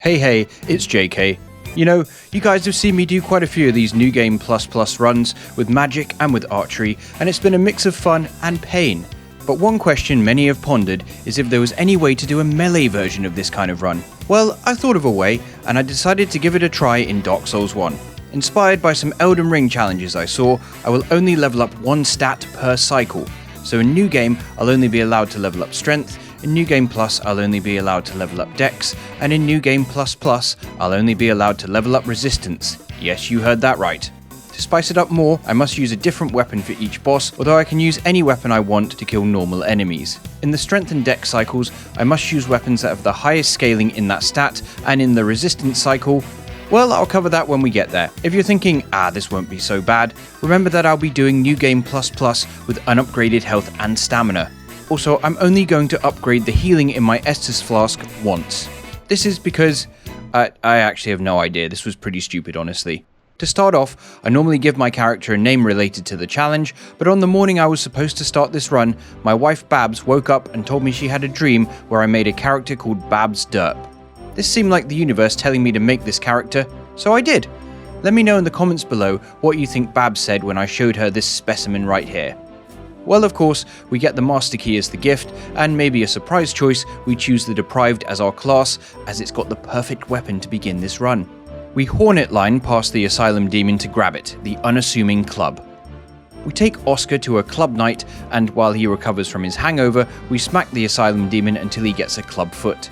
Hey, it's JK. You know, you guys have seen me do quite a few of these New Game Plus runs with magic and with archery, and it's been a mix of fun and pain. But one question many have pondered is if there was any way to do a melee version of this kind of run. Well, I thought of a way, and I decided to give it a try in Dark Souls 1. Inspired by some Elden Ring challenges I saw, I will only level up one stat per cycle. So in New Game, I'll only be allowed to level up Strength, in New Game Plus, I'll only be allowed to level up Dex, and in New Game Plus, I'll only be allowed to level up Resistance. Yes, you heard that right. To spice it up more, I must use a different weapon for each boss, although I can use any weapon I want to kill normal enemies. In the Strength and Dex cycles, I must use weapons that have the highest scaling in that stat, and in the Resistance cycle, well, I'll cover that when we get there. If you're thinking, this won't be so bad, remember that I'll be doing New Game Plus with unupgraded health and stamina. Also, I'm only going to upgrade the healing in my Estus Flask once. This is because I actually have no idea. This was pretty stupid, honestly. To start off, I normally give my character a name related to the challenge, but on the morning I was supposed to start this run, my wife Babs woke up and told me she had a dream where I made a character called Babs Derp. This seemed like the universe telling me to make this character, so I did. Let me know in the comments below what you think Babs said when I showed her this specimen right here. Well, of course, we get the Master Key as the gift, and maybe a surprise choice, we choose the Deprived as our class, as it's got the perfect weapon to begin this run. We Hornet line past the Asylum demon to grab it, the unassuming club. We take Oscar to a club night, and while he recovers from his hangover, we smack the Asylum demon until he gets a club foot.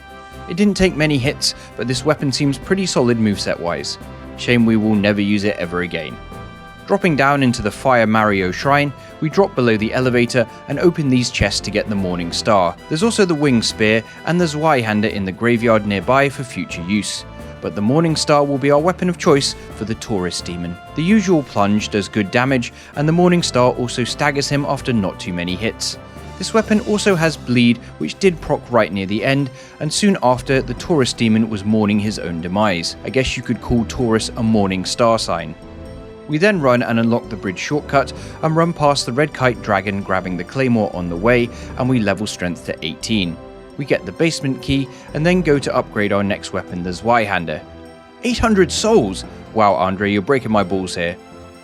It didn't take many hits, but this weapon seems pretty solid moveset wise. Shame we will never use it ever again. Dropping down into the Fire Mario Shrine, we drop below the elevator and open these chests to get the Morning Star. There's also the Wing Spear and the Zweihander in the graveyard nearby for future use. But the Morning Star will be our weapon of choice for the Taurus demon. The usual plunge does good damage, and the Morning Star also staggers him after not too many hits. This weapon also has Bleed, which did proc right near the end, and soon after, the Taurus demon was mourning his own demise. I guess you could call Taurus a Morning Star sign. We then run and unlock the bridge shortcut and run past the Red Kite Dragon grabbing the Claymore on the way, and we level strength to 18. We get the basement key and then go to upgrade our next weapon, the Zweihander. 800 souls! Wow, Andre, you're breaking my balls here.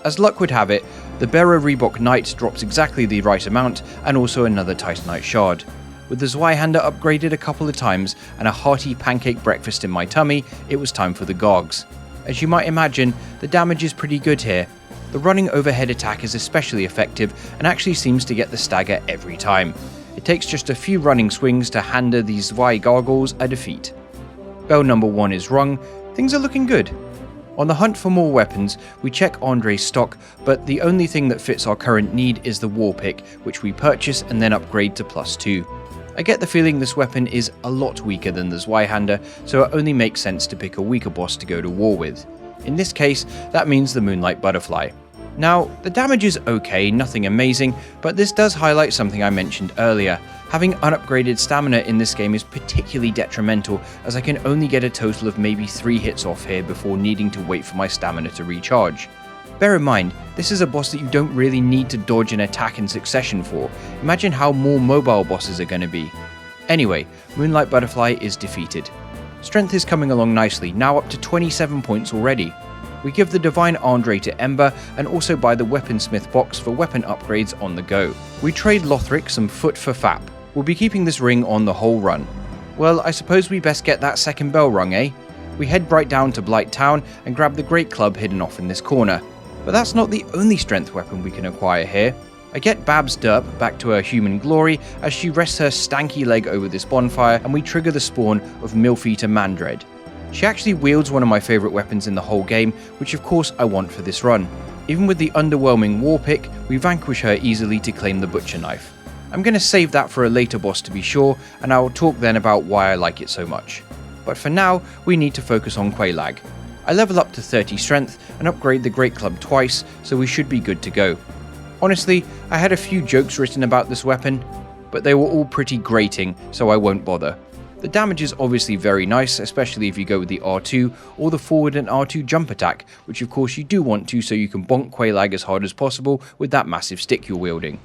As luck would have it, the Bearer Reebok Knight drops exactly the right amount and also another Titanite shard. With the Zweihander upgraded a couple of times and a hearty pancake breakfast in my tummy, it was time for the Gogs. As you might imagine, the damage is pretty good here. The running overhead attack is especially effective and actually seems to get the stagger every time. It takes just a few running swings to hand these Zwei Gargoyles a defeat. Bell number 1 is rung, things are looking good. On the hunt for more weapons, we check Andre's stock, but the only thing that fits our current need is the War Pick, which we purchase and then upgrade to +2. I get the feeling this weapon is a lot weaker than the Zweihander, so it only makes sense to pick a weaker boss to go to war with. In this case, that means the Moonlight Butterfly. Now, the damage is okay, nothing amazing, but this does highlight something I mentioned earlier. Having unupgraded stamina in this game is particularly detrimental, as I can only get a total of maybe 3 hits off here before needing to wait for my stamina to recharge. Bear in mind, this is a boss that you don't really need to dodge an attack in succession for. Imagine how more mobile bosses are going to be. Anyway, Moonlight Butterfly is defeated. Strength is coming along nicely, now up to 27 points already. We give the Divine Andre to Ember and also buy the Weaponsmith box for weapon upgrades on the go. We trade Lothric some foot for Fap. We'll be keeping this ring on the whole run. Well, I suppose we best get that second bell rung, eh? We head right down to Blight Town and grab the Great Club hidden off in this corner. But that's not the only strength weapon we can acquire here. I get Babs Derp back to her human glory as she rests her stanky leg over this bonfire, and we trigger the spawn of Milfeater Mandred. She actually wields one of my favourite weapons in the whole game, which of course I want for this run. Even with the underwhelming War Pick, we vanquish her easily to claim the Butcher Knife. I'm going to save that for a later boss to be sure, and I will talk then about why I like it so much. But for now, we need to focus on Quelaag. I level up to 30 strength and upgrade the Great Club twice, so we should be good to go. Honestly, I had a few jokes written about this weapon, but they were all pretty grating, so I won't bother. The damage is obviously very nice, especially if you go with the R2 or the forward and R2 jump attack, which of course you do want to so you can bonk Quelaag as hard as possible with that massive stick you're wielding.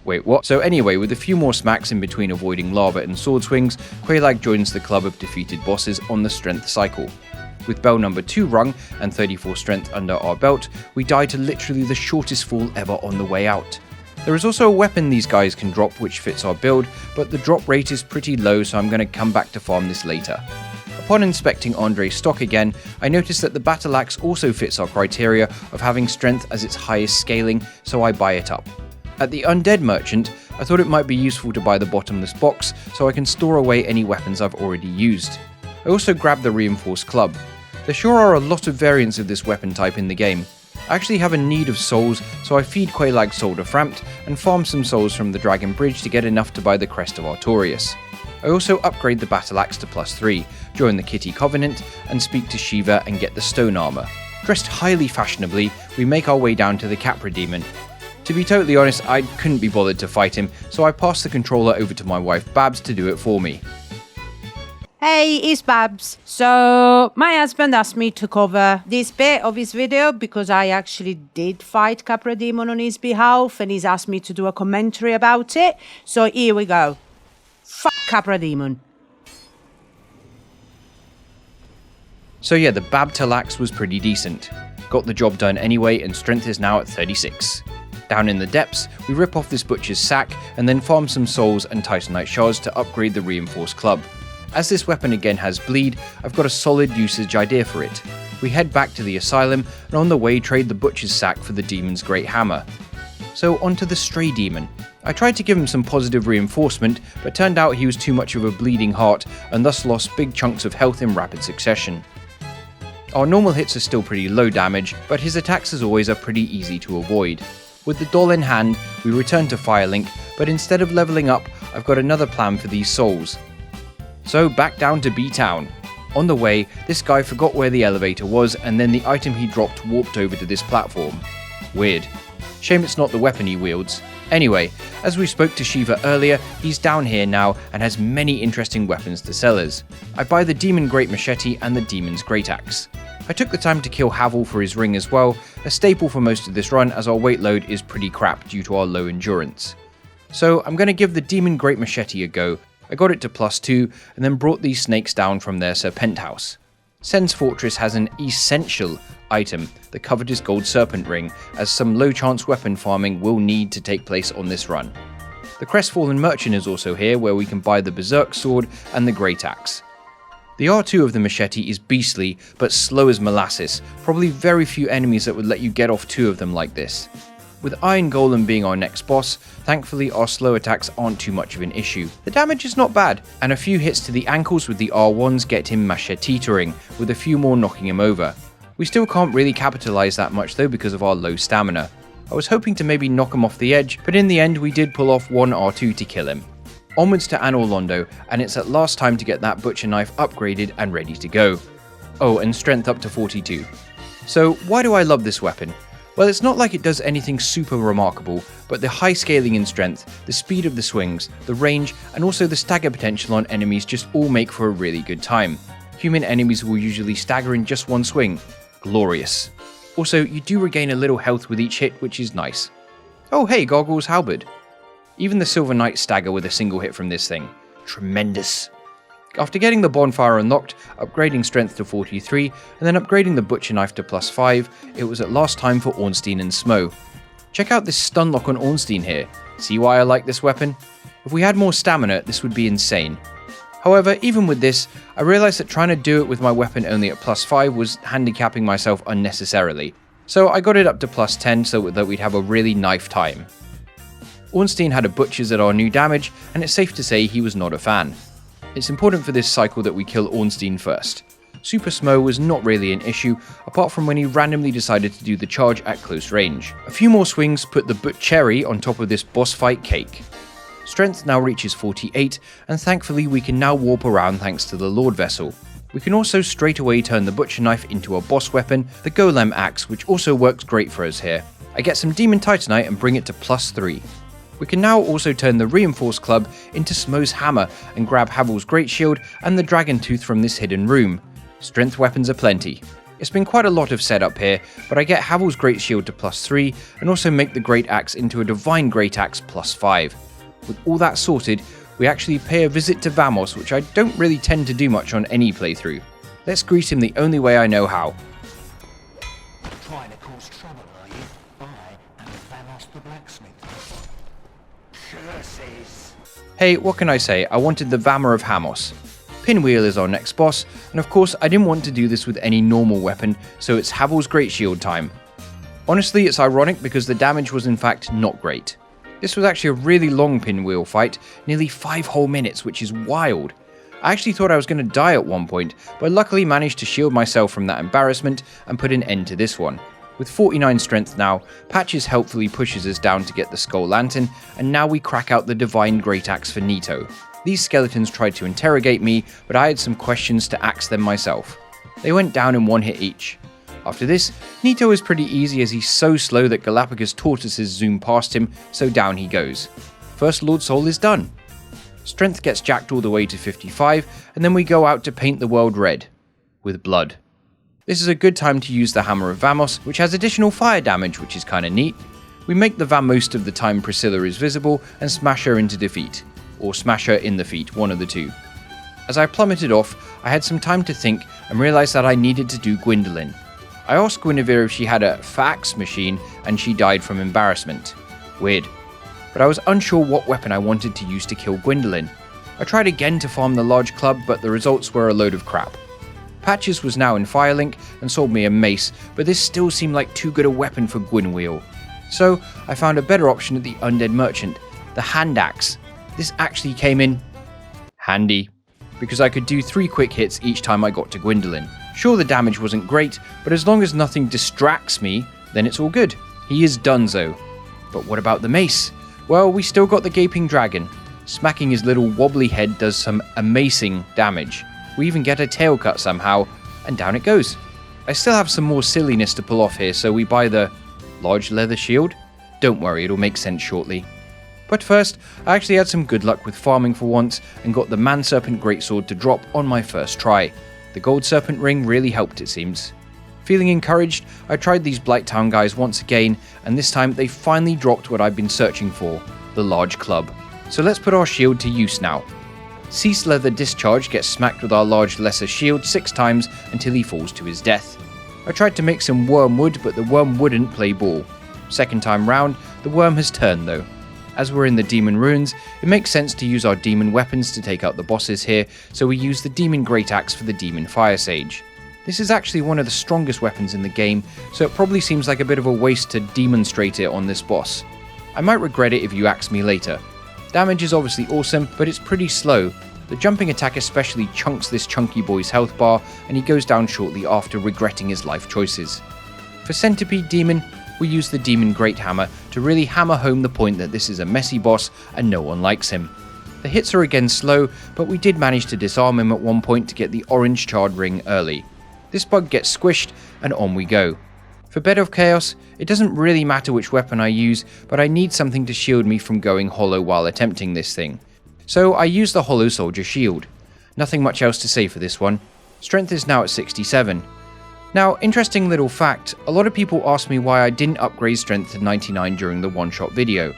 Wait, what? So anyway, with a few more smacks in between avoiding lava and sword swings, Quelaag joins the club of defeated bosses on the strength cycle. With bell number 2 rung and 34 strength under our belt, we die to literally the shortest fall ever on the way out. There is also a weapon these guys can drop which fits our build, but the drop rate is pretty low, so I'm going to come back to farm this later. Upon inspecting Andre's stock again, I noticed that the battle axe also fits our criteria of having strength as its highest scaling, so I buy it up. At the Undead Merchant, I thought it might be useful to buy the bottomless box so I can store away any weapons I've already used. I also grabbed the reinforced club. There sure are a lot of variants of this weapon type in the game. I actually have a need of souls, so I feed Quelaag Solder Framped and farm some souls from the Dragon Bridge to get enough to buy the Crest of Artorias. I also upgrade the battle axe to +3, join the Kitty Covenant, and speak to Shiva and get the stone armor. Dressed highly fashionably, we make our way down to the Capra Demon. To be totally honest, I couldn't be bothered to fight him, so I passed the controller over to my wife Babs to do it for me. Hey, it's Babs. So, my husband asked me to cover this bit of his video because I actually did fight Capra Demon on his behalf and he's asked me to do a commentary about it. So, here we go. Fuck Capra Demon. So yeah, the Babtel axe was pretty decent. Got the job done anyway, and strength is now at 36. Down in the depths, we rip off this butcher's sack and then farm some souls and titanite shards to upgrade the reinforced club. As this weapon again has bleed, I've got a solid usage idea for it. We head back to the Asylum and on the way trade the butcher's sack for the demon's great hammer. So onto the stray demon. I tried to give him some positive reinforcement, but turned out he was too much of a bleeding heart and thus lost big chunks of health in rapid succession. Our normal hits are still pretty low damage, but his attacks as always are pretty easy to avoid. With the doll in hand, we return to Firelink, but instead of leveling up, I've got another plan for these souls. So back down to B-Town. On the way, this guy forgot where the elevator was and then the item he dropped warped over to this platform. Weird. Shame it's not the weapon he wields. Anyway, as we spoke to Shiva earlier, he's down here now and has many interesting weapons to sell us. I buy the Demon Great Machete and the Demon's Great Axe. I took the time to kill Havel for his ring as well, a staple for most of this run as our weight load is pretty crap due to our low endurance. So I'm going to give the Demon Great Machete a go. I got it to +2 and then brought these snakes down from their Serpent House. Sen's Fortress has an essential item, the covetous Gold Serpent Ring, as some low chance weapon farming will need to take place on this run. The Crestfallen Merchant is also here where we can buy the Berserk Sword and the Great Axe. The R2 of the machete is beastly, but slow as molasses, probably very few enemies that would let you get off 2 of them like this. With Iron Golem being our next boss, thankfully our slow attacks aren't too much of an issue. The damage is not bad, and a few hits to the ankles with the R1s get him machete-tering, with a few more knocking him over. We still can't really capitalize that much though because of our low stamina. I was hoping to maybe knock him off the edge, but in the end we did pull off 1 R2 to kill him. Onwards to Anor Londo, and it's at last time to get that butcher knife upgraded and ready to go. Oh, and strength up to 42. So why do I love this weapon? Well, it's not like it does anything super remarkable, but the high scaling in strength, the speed of the swings, the range, and also the stagger potential on enemies just all make for a really good time. Human enemies will usually stagger in just 1 swing. Glorious. Also, you do regain a little health with each hit, which is nice. Oh hey, Goggles Halberd. Even the Silver Knight stagger with a single hit from this thing. Tremendous. After getting the bonfire unlocked, upgrading strength to 43, and then upgrading the butcher knife to +5, it was at last time for Ornstein and Smough. Check out this stun lock on Ornstein here. See why I like this weapon? If we had more stamina, this would be insane. However, even with this, I realised that trying to do it with my weapon only at +5 was handicapping myself unnecessarily. So I got it up to +10 so that we'd have a really knife time. Ornstein had a butcher's at our new damage, and it's safe to say he was not a fan. It's important for this cycle that we kill Ornstein first. Super Smough was not really an issue, apart from when he randomly decided to do the charge at close range. A few more swings put the cherry on top of this boss fight cake. Strength now reaches 48, and thankfully we can now warp around thanks to the Lord Vessel. We can also straight away turn the butcher knife into a boss weapon, the Golem Axe, which also works great for us here. I get some Demon Titanite and bring it to +3. We can now also turn the Reinforced Club into Smough's Hammer and grab Havel's Great Shield and the Dragon Tooth from this hidden room. Strength weapons are plenty. It's been quite a lot of setup here, but I get Havel's Great Shield to +3 and also make the Great Axe into a Divine Great Axe +5. With all that sorted, we actually pay a visit to Vamos, which I don't really tend to do much on any playthrough. Let's greet him the only way I know how. Trying to cause trouble, are you? I am Vamos the blacksmith. Curses! Hey, what can I say? I wanted the Vammer of Hamos. Pinwheel is our next boss, and of course I didn't want to do this with any normal weapon, so it's Havel's Great Shield time. Honestly, it's ironic because the damage was in fact not great. This was actually a really long pinwheel fight, nearly 5 whole minutes, which is wild. I actually thought I was going to die at one point, but luckily managed to shield myself from that embarrassment and put an end to this one. With 49 strength now, Patches helpfully pushes us down to get the Skull Lantern, and now we crack out the Divine Great Axe for Nito. These skeletons tried to interrogate me, but I had some questions to axe them myself. They went down in one hit each. After this, Nito is pretty easy as he's so slow that Galapagos tortoises zoom past him, so down he goes. First Lord Soul is done. Strength gets jacked all the way to 55, and then we go out to paint the world red. With blood. This is a good time to use the Hammer of Vamos, which has additional fire damage, which is kinda neat. We make the Vam most of the time Priscilla is visible, and smash her into defeat. Or smash her in the feet, one of the two. As I plummeted off, I had some time to think and realised that I needed to do Gwendolyn. I asked Guinevere if she had a fax machine and she died from embarrassment. Weird. But I was unsure what weapon I wanted to use to kill Gwendolyn. I tried again to farm the large club, but the results were a load of crap. Patches was now in Firelink and sold me a mace, but this still seemed like too good a weapon for Gwynwheel. So I found a better option at the Undead Merchant, the Hand Axe. This actually came in handy, because I could do 3 quick hits each time I got to Gwendolyn. Sure, the damage wasn't great, but as long as nothing distracts me, then it's all good. He is donezo. But what about the mace? Well, we still got the Gaping Dragon. Smacking his little wobbly head does some amazing damage. We even get a tail cut somehow, and down it goes. I still have some more silliness to pull off here, so we buy the large leather shield. Don't worry, it'll make sense shortly. But first, I actually had some good luck with farming for once and got the Man Serpent Greatsword to drop on my first try. The Gold Serpent Ring really helped, it seems. Feeling encouraged, I tried these Blighttown guys once again, and this time they finally dropped what I've been searching for, the large club. So let's put our shield to use now. Seath's leather discharge gets smacked with our large lesser shield 6 times until he falls to his death. I tried to make some wormwood, but the worm wouldn't play ball. Second time round, the worm has turned though. As we're in the Demon Ruins, it makes sense to use our demon weapons to take out the bosses here, so we use the Demon Great Axe for the Demon Fire Sage. This is actually one of the strongest weapons in the game, so it probably seems like a bit of a waste to demonstrate it on this boss. I might regret it if you axe me later. Damage is obviously awesome, but it's pretty slow. The jumping attack especially chunks this chunky boy's health bar, and he goes down shortly after regretting his life choices. For Centipede Demon, we use the Demon Great Hammer to really hammer home the point that this is a messy boss and no one likes him. The hits are again slow, but we did manage to disarm him at one point to get the orange charred ring early. This bug gets squished, and on we go. For Bed of Chaos, it doesn't really matter which weapon I use, but I need something to shield me from going hollow while attempting this thing. So I use the Hollow Soldier Shield. Nothing much else to say for this one. Strength is now at 67. Now, interesting little fact, a lot of people ask me why I didn't upgrade strength to 99 during the one-shot video.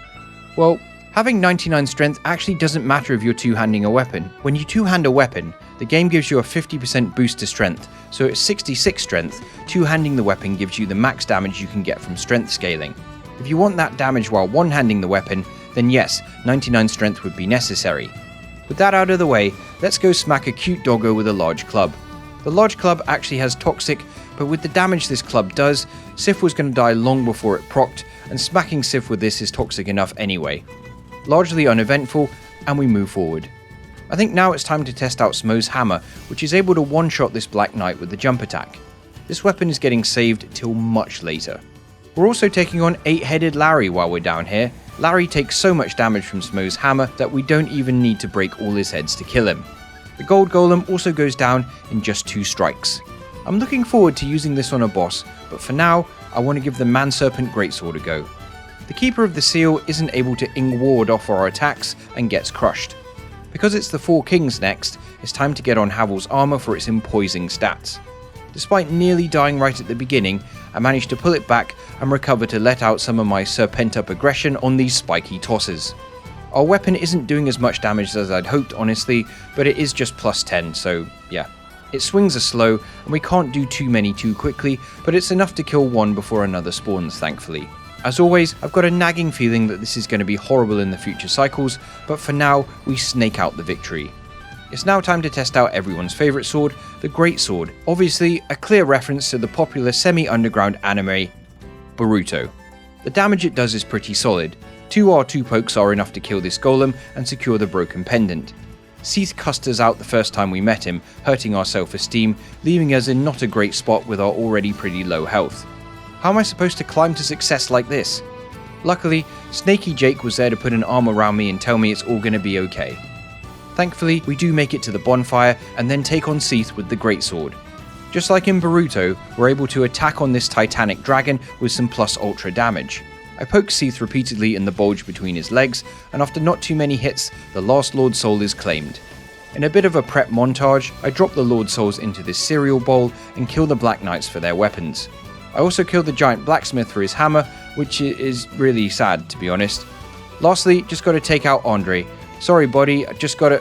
Well, having 99 strength actually doesn't matter if you're two-handing a weapon. When you two-hand a weapon, the game gives you a 50% boost to strength, so at 66 strength, two-handing the weapon gives you the max damage you can get from strength scaling. If you want that damage while one-handing the weapon, then yes, 99 strength would be necessary. With that out of the way, let's go smack a cute doggo with a large club. The large club actually has toxic, but with the damage this club does, Seath was going to die long before it procced, and smacking Seath with this is toxic enough anyway. Largely uneventful, and we move forward. I think now it's time to test out Smough's hammer, which is able to one-shot this Black Knight with the jump attack. This weapon is getting saved till much later. We're also taking on 8-headed Larry while we're down here. Larry takes so much damage from Smough's hammer that we don't even need to break all his heads to kill him. The Gold Golem also goes down in just 2 strikes. I'm looking forward to using this on a boss, but for now, I want to give the Man Serpent Greatsword a go. The Keeper of the Seal isn't able to ward off our attacks and gets crushed. Because it's the 4 Kings next, it's time to get on Havel's armor for its imposing stats. Despite nearly dying right at the beginning, I managed to pull it back and recover to let out some of my pent-up aggression on these spiky tosses. Our weapon isn't doing as much damage as I'd hoped honestly, but it is just plus 10, so yeah. Its swings are slow and we can't do too many too quickly, but it's enough to kill one before another spawns thankfully. As always, I've got a nagging feeling that this is going to be horrible in the future cycles, but for now, we snake out the victory. It's now time to test out everyone's favourite sword, the Great Sword, obviously a clear reference to the popular semi-underground anime, Boruto. The damage it does is pretty solid. 2 R2 pokes are enough to kill this golem and secure the broken pendant. Seath cussed us out the first time we met him, hurting our self-esteem, leaving us in not a great spot with our already pretty low health. How am I supposed to climb to success like this? Luckily, Snaky Jake was there to put an arm around me and tell me it's all gonna be okay. Thankfully, we do make it to the bonfire and then take on Seath with the greatsword. Just like in Boruto, we're able to attack on this titanic dragon with some plus ultra damage. I poke Seath repeatedly in the bulge between his legs, and after not too many hits, the last Lord Soul is claimed. In a bit of a prep montage, I drop the Lord Souls into this cereal bowl and kill the Black Knights for their weapons. I also kill the giant blacksmith for his hammer, which is really sad to be honest. Lastly, just gotta take out Andre. Sorry buddy, I just gotta...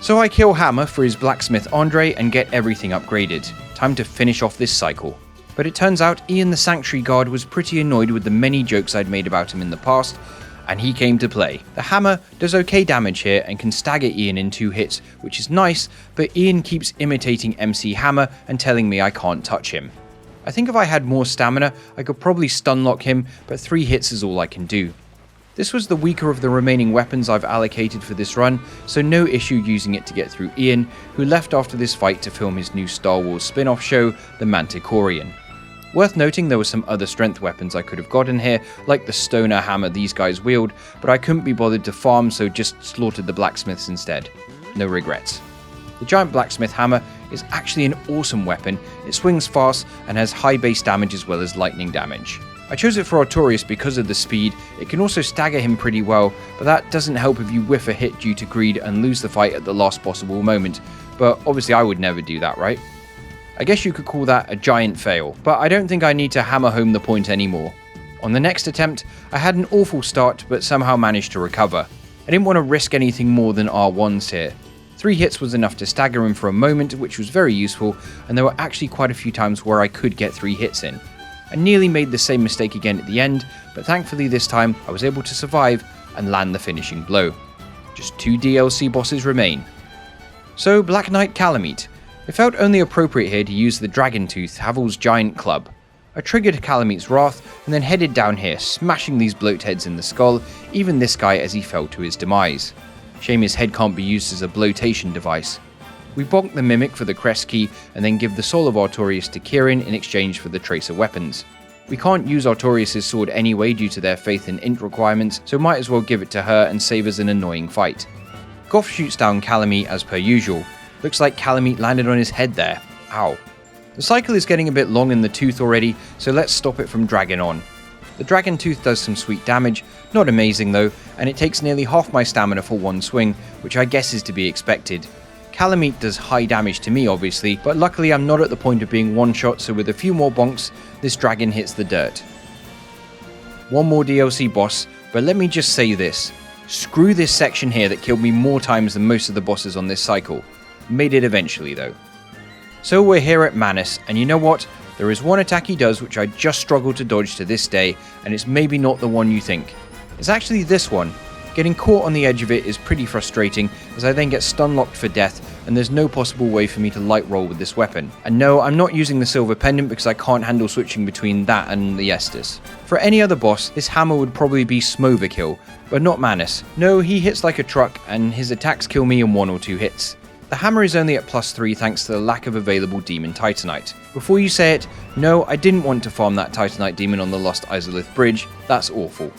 So I kill Hammer for his blacksmith Andre and get everything upgraded. Time to finish off this cycle. But it turns out Ian the Sanctuary Guard was pretty annoyed with the many jokes I'd made about him in the past, and he came to play. The hammer does okay damage here and can stagger Ian in 2 hits, which is nice, but Ian keeps imitating MC Hammer and telling me I can't touch him. I think if I had more stamina, I could probably stun lock him, but 3 hits is all I can do. This was the weaker of the remaining weapons I've allocated for this run, so no issue using it to get through Ian, who left after this fight to film his new Star Wars spin-off show, The Manticorian. Worth noting there were some other strength weapons I could have gotten here, like the stoner hammer these guys wield, but I couldn't be bothered to farm so just slaughtered the blacksmiths instead. No regrets. The giant blacksmith hammer is actually an awesome weapon, it swings fast and has high base damage as well as lightning damage. I chose it for Artorias because of the speed. It can also stagger him pretty well, but that doesn't help if you whiff a hit due to greed and lose the fight at the last possible moment, but obviously I would never do that, right? I guess you could call that a giant fail, but I don't think I need to hammer home the point anymore. On the next attempt, I had an awful start but somehow managed to recover. I didn't want to risk anything more than R1s here. 3 hits was enough to stagger him for a moment, which was very useful, and there were actually quite a few times where I could get 3 hits in. I nearly made the same mistake again at the end, but thankfully this time I was able to survive and land the finishing blow. Just 2 DLC bosses remain. So Black Knight Calamite. It felt only appropriate here to use the Dragon Tooth, Havel's giant club. I triggered Calamite's wrath and then headed down here, smashing these bloatheads in the skull, even this guy as he fell to his demise. Shame his head can't be used as a bloatation device. We bonk the Mimic for the crest key and then give the soul of Artorias to Kieran in exchange for the Tracer weapons. We can't use Artorias' sword anyway due to their faith and int requirements, so might as well give it to her and save us an annoying fight. Goth shoots down Calamite as per usual. Looks like Calamite landed on his head there. Ow. The cycle is getting a bit long in the tooth already, so let's stop it from dragging on. The Dragon Tooth does some sweet damage, not amazing though, and it takes nearly half my stamina for one swing, which I guess is to be expected. Calamite does high damage to me obviously, but luckily I'm not at the point of being one-shot, so with a few more bonks, this dragon hits the dirt. One more DLC boss, but let me just say this. Screw this section here that killed me more times than most of the bosses on this cycle. Made it eventually though. So we're here at Manus, and you know what? There is one attack he does which I just struggle to dodge to this day, and it's maybe not the one you think. It's actually this one. Getting caught on the edge of it is pretty frustrating, as I then get stun locked for death, and there's no possible way for me to light roll with this weapon. And no, I'm not using the silver pendant because I can't handle switching between that and the Estus. For any other boss, this hammer would probably be Smough kill, but not Manus. No, he hits like a truck, and his attacks kill me in 1 or 2 hits. The hammer is only at +3 thanks to the lack of available Demon Titanite. Before you say it, no, I didn't want to farm that Titanite demon on the Lost Izalith Bridge, that's awful.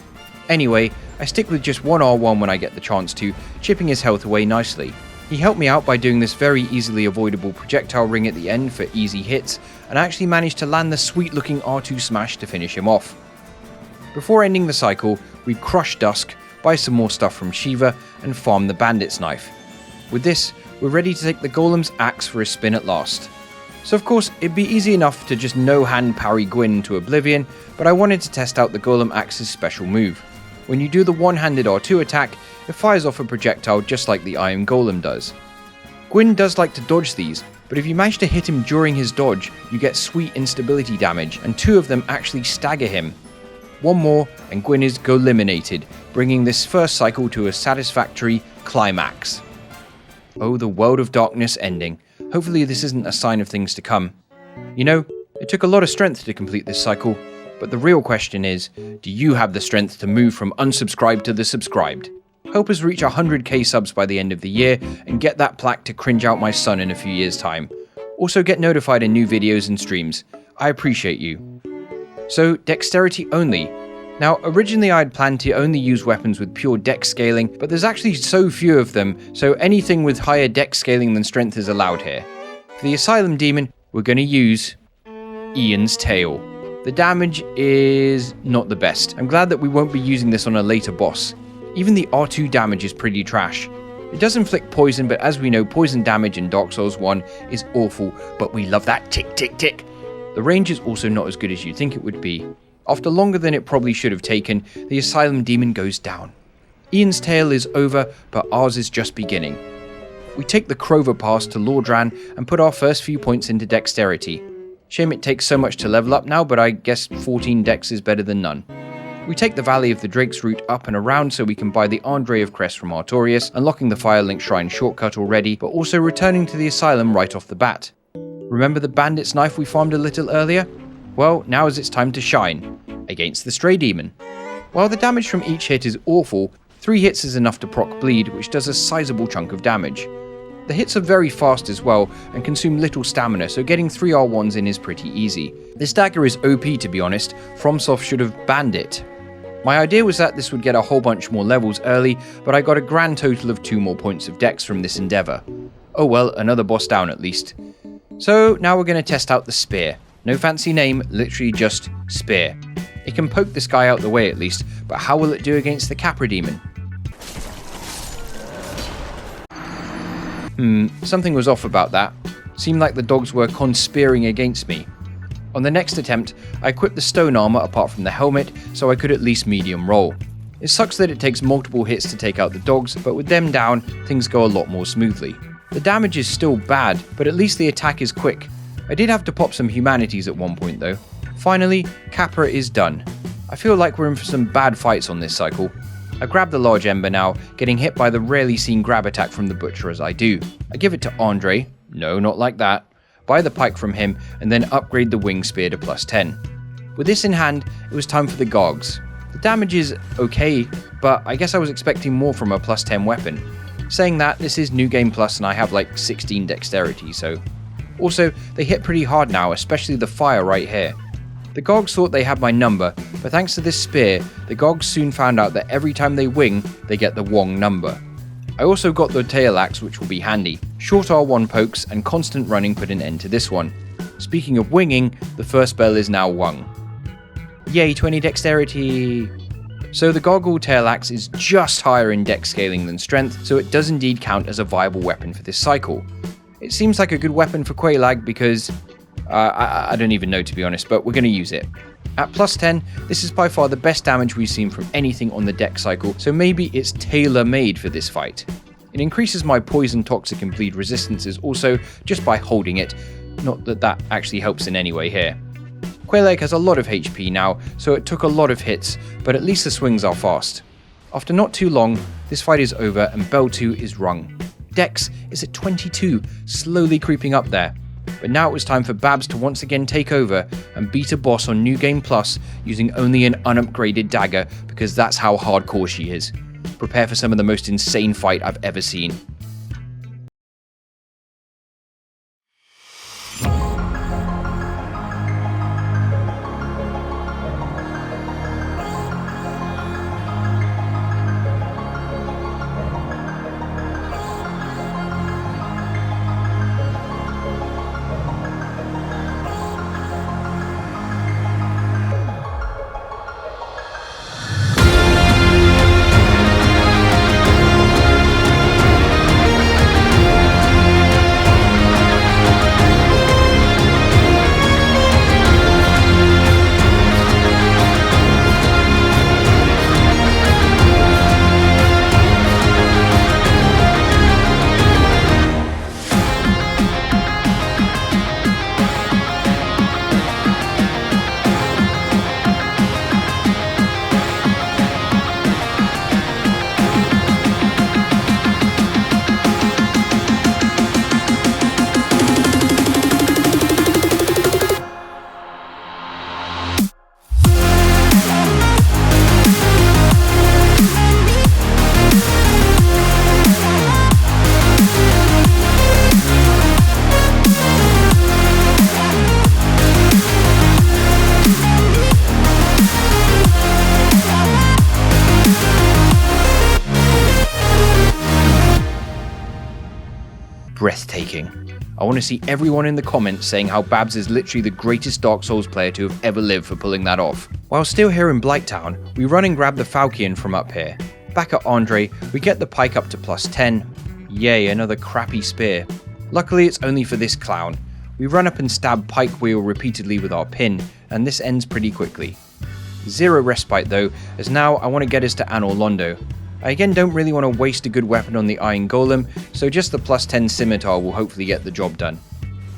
Anyway, I stick with just 1 R1 when I get the chance to, chipping his health away nicely. He helped me out by doing this very easily avoidable projectile ring at the end for easy hits, and I actually managed to land the sweet looking R2 smash to finish him off. Before ending the cycle, we crush Dusk, buy some more stuff from Shiva, and farm the bandit's knife. With this, we're ready to take the golem's axe for a spin at last. So of course, it'd be easy enough to just no-hand parry Gwyn to oblivion, but I wanted to test out the golem axe's special move. When you do the one-handed R2 attack, it fires off a projectile just like the Iron Golem does. Gwyn does like to dodge these, but if you manage to hit him during his dodge, you get sweet instability damage, and 2 of them actually stagger him. One more, and Gwyn is go-eliminated, bringing this first cycle to a satisfactory climax. Oh, the World of Darkness ending. Hopefully this isn't a sign of things to come. You know, it took a lot of strength to complete this cycle, but the real question is, do you have the strength to move from unsubscribed to the subscribed? Help us reach 100k subs by the end of the year, and get that plaque to cringe out my son in a few years' time. Also get notified in new videos and streams. I appreciate you. So, dexterity only. Now, originally I had planned to only use weapons with pure dex scaling, but there's actually so few of them, so anything with higher dex scaling than strength is allowed here. For the Asylum demon, we're going to use Ian's Tail. The damage is not the best. I'm glad that we won't be using this on a later boss. Even the R2 damage is pretty trash. It does inflict poison, but as we know, poison damage in Dark Souls 1 is awful, but we love that tick tick tick. The range is also not as good as you'd think it would be. After longer than it probably should have taken, the Asylum demon goes down. Ian's Tail is over, but ours is just beginning. We take the Crover Pass to Lordran and put our first few points into Dexterity. Shame it takes so much to level up now, but I guess 14 Dex is better than none. We take the Valley of the Drakes route up and around so we can buy the Andre of Crest from Artorias, unlocking the Firelink Shrine shortcut already, but also returning to the Asylum right off the bat. Remember the bandit's knife we farmed a little earlier? Well, now is its time to shine, against the Stray Demon. While the damage from each hit is awful, 3 hits is enough to proc bleed, which does a sizable chunk of damage. The hits are very fast as well, and consume little stamina, so getting 3 R1s in is pretty easy. This dagger is OP to be honest, FromSoft should have banned it. My idea was that this would get a whole bunch more levels early, but I got a grand total of 2 more points of dex from this endeavour. Oh well, another boss down at least. So now we're going to test out the spear. No fancy name, literally just spear. It can poke this guy out the way at least, but how will it do against the Capra Demon? Something was off about that. Seemed like the dogs were conspiring against me. On the next attempt, I equipped the stone armor apart from the helmet, so I could at least medium roll. It sucks that it takes multiple hits to take out the dogs, but with them down, things go a lot more smoothly. The damage is still bad, but at least the attack is quick. I did have to pop some humanities at one point though. Finally, Capra is done. I feel like we're in for some bad fights on this cycle. I grab the large ember now, getting hit by the rarely seen grab attack from the butcher as I do. I give it to Andre, no not like that, buy the pike from him, and then upgrade the wing spear to +10. With this in hand, it was time for the Gogs. The damage is okay, but I guess I was expecting more from a +10 weapon. Saying that, this is New Game Plus and I have like 16 dexterity, so... Also, they hit pretty hard now, especially the fire right here. The Gogs thought they had my number, but thanks to this spear, the Gogs soon found out that every time they wing, they get the Wong number. I also got the tail axe, which will be handy. Short R1 pokes and constant running put an end to this one. Speaking of winging, the first spell is now Wung. Yay, 20 dexterity! So the Goggle tail axe is just higher in dex scaling than strength, so it does indeed count as a viable weapon for this cycle. It seems like a good weapon for Quelaag because... I don't even know to be honest, but we're going to use it. At +10, this is by far the best damage we've seen from anything on the dex cycle, so maybe it's tailor-made for this fight. It increases my poison, toxic and bleed resistances also just by holding it, not that that actually helps in any way here. Quelaag has a lot of HP now, so it took a lot of hits, but at least the swings are fast. After not too long, this fight is over and Bell 2 is rung. Dex is at 22, slowly creeping up there. But now it was time for Babs to once again take over and beat a boss on New Game Plus using only an unupgraded dagger because that's how hardcore she is. Prepare for some of the most insane fight I've ever seen. breathtaking. I want to see everyone in the comments saying how Babs is literally the greatest Dark Souls player to have ever lived for pulling that off. While still here in Blighttown, we run and grab the Falchion from up here. Back at Andre, we get the pike up to +10. Yay, another crappy spear. Luckily it's only for this clown. We run up and stab Pike Wheel repeatedly with our pin, and this ends pretty quickly. Zero respite though, as now I want to get us to Anor Londo. I again don't really want to waste a good weapon on the Iron Golem, so just the +10 scimitar will hopefully get the job done.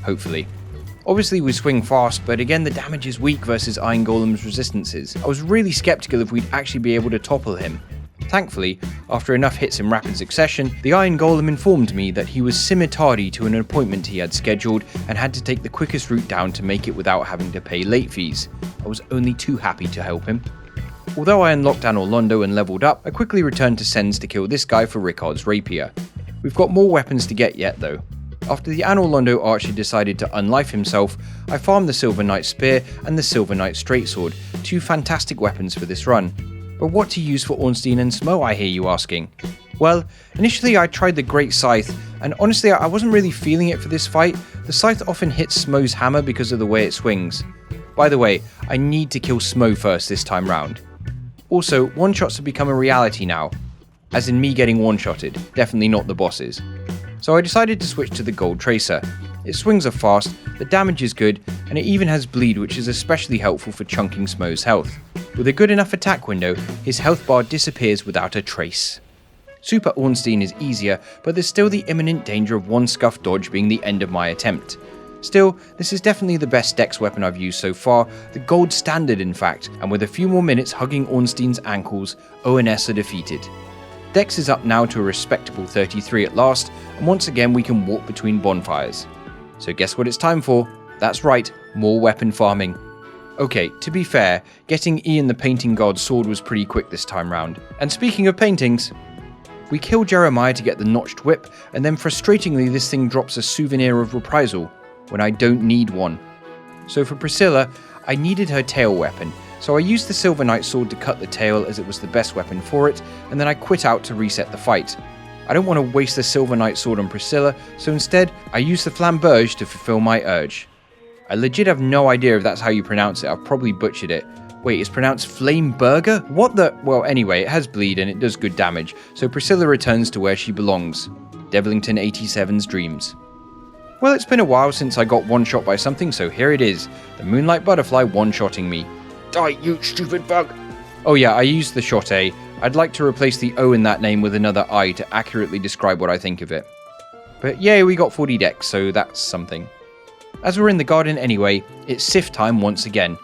Hopefully. Obviously we swing fast, but again the damage is weak versus Iron Golem's resistances. I was really skeptical if we'd actually be able to topple him. Thankfully, after enough hits in rapid succession, the Iron Golem informed me that he was scimitardy to an appointment he had scheduled and had to take the quickest route down to make it without having to pay late fees. I was only too happy to help him. Although I unlocked Anor Londo and leveled up, I quickly returned to Sens to kill this guy for Rickard's rapier. We've got more weapons to get yet though. After the Anor Londo archer decided to unlife himself, I farmed the Silver Knight spear and the Silver Knight straightsword, two fantastic weapons for this run. But what to use for Ornstein and Smough, I hear you asking? Well, initially I tried the Great Scythe, and honestly I wasn't really feeling it for this fight. The scythe often hits Smough's hammer because of the way it swings. By the way, I need to kill Smough first this time round. Also, one-shots have become a reality now, as in me getting one-shotted, definitely not the bosses. So I decided to switch to the Gold Tracer. Its swings are fast, the damage is good, and it even has bleed, which is especially helpful for chunking Smough's health. With a good enough attack window, his health bar disappears without a trace. Super Ornstein is easier, but there's still the imminent danger of one scuff dodge being the end of my attempt. Still, this is definitely the best Dex weapon I've used so far, the gold standard in fact, and with a few more minutes hugging Ornstein's ankles, ONS are defeated. Dex is up now to a respectable 33 at last, and once again we can walk between bonfires. So guess what it's time for? That's right, more weapon farming. Okay, to be fair, getting Ian the Painting God's sword was pretty quick this time round. And speaking of paintings, we kill Jeremiah to get the notched whip, and then frustratingly this thing drops a souvenir of reprisal, when I don't need one. So for Priscilla, I needed her tail weapon, so I used the Silver Knight sword to cut the tail as it was the best weapon for it, and then I quit out to reset the fight. I don't want to waste the Silver Knight sword on Priscilla, so instead I used the Flamberge to fulfill my urge. I legit have no idea if that's how you pronounce it, I've probably butchered it. Wait, it's pronounced Flameburger? What the? Well, anyway, it has bleed and it does good damage, so Priscilla returns to where she belongs. Devlington 87's dreams. Well, it's been a while since I got one-shot by something, so here it is. The Moonlight Butterfly one-shotting me. Die, you stupid bug! Oh yeah, I used the shot A. I'd like to replace the O in that name with another I to accurately describe what I think of it. But yay, we got 40 Dex, so that's something. As we're in the garden anyway, it's Seath time once again.